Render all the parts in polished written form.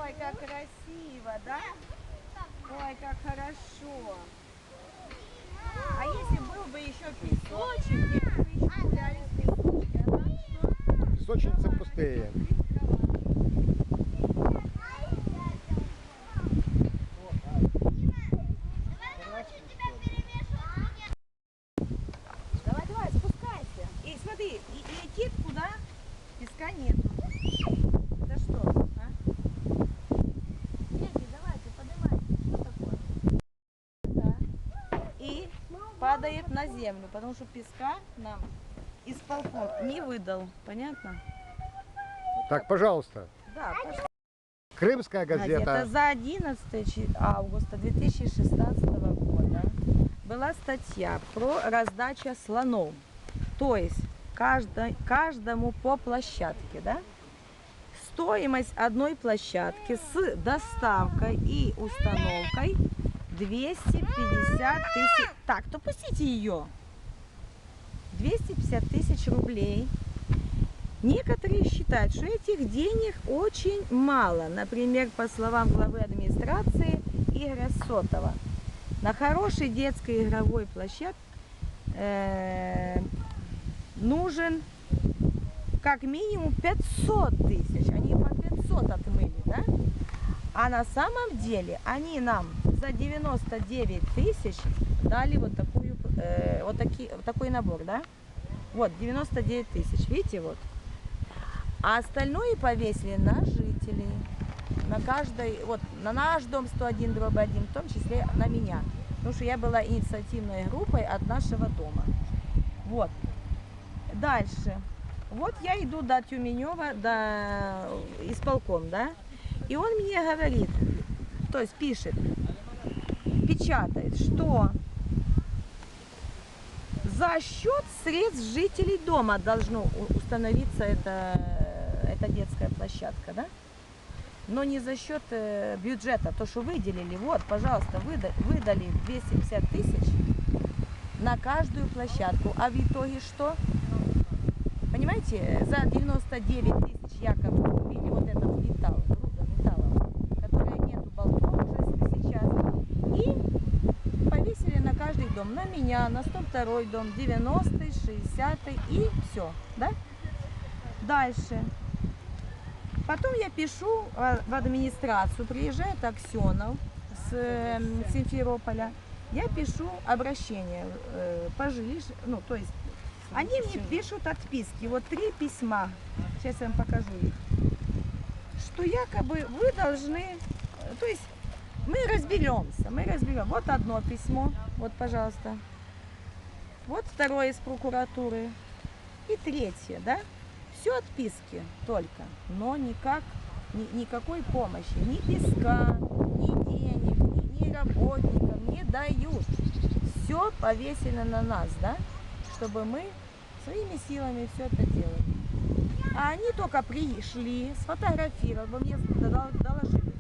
Ой, как красиво, да? Ой, как хорошо. А если был бы еще песочек, где бы вы еще гуляли в песочке, а там что? Песочницы пустые. Давай, давай, спускайся. И смотри, и летит куда? Песка нету. Это что? А? Эдди, давайте, поднимайте. Что такое? Да. И падает на землю, потому что песка нам исполком не выдал. Понятно? Так, пожалуйста. Да, пожалуйста. Крымская газета. За 11 августа 2016 года была статья про раздачу слонов. То есть каждому по площадке, да? Стоимость одной площадки с доставкой и установкой 250 тысяч. Так, то пустите ее. 250 тысяч рублей. Некоторые считают, что этих денег очень мало. Например, по словам главы администрации Игоря Сотова, на хорошей детской игровой площадке нужен как минимум 500 тысяч. Они по 500 отмыли, да? А на самом деле они нам за 99 тысяч дали вот такой набор, да? Вот, 99 тысяч, видите, вот. А остальное повесили на жителей, на каждой, вот на наш дом 101/1, в том числе на меня. Потому что я была инициативной группой от нашего дома. Вот. Дальше. Вот я иду до Тюменева, до исполком, да? И он мне говорит, то есть пишет, печатает, что за счет средств жителей дома должно установиться эта детская площадка, да? Но не за счет бюджета, то, что выделили. Вот, пожалуйста, выдали 250 тысяч на каждую площадку. А в итоге что? Понимаете, за 99 тысяч якобы купили вот этот металл, груда металла, которая нету болтов уже сейчас. И повесили на каждый дом. На меня, на 102 дом, 90-й, 60-й и все, да? Дальше. Потом я пишу в администрацию, приезжает Аксенов с Симферополя, я пишу обращение по жилищу, ну, то есть, они мне пишут отписки, вот 3 письма, сейчас я вам покажу их, что якобы вы должны, то есть, мы разберемся, вот одно письмо, вот, пожалуйста, вот второе из прокуратуры и третье, да? Все отписки только, но никакой помощи, ни песка, ни денег, ни работникам не дают. Все повесили на нас, да, чтобы мы своими силами все это делали. А они только пришли, сфотографировали, мне доложили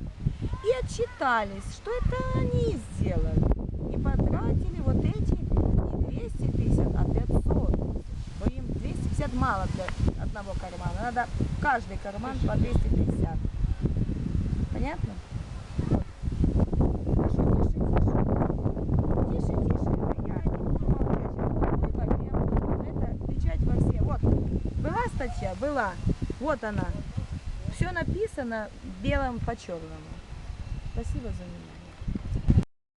и отчитались, что это они сделали. И потратили вот эти не 250, а 500. Бо им 250 мало для одного кармана. Надо в каждый карман по 250. Понятно? Вот. Хорошо, тише. Тише. Я не буду молчать. Я буду это кричать во все. Вот. Была статья? Была. Вот она. Все написано белым по черному. Спасибо за внимание.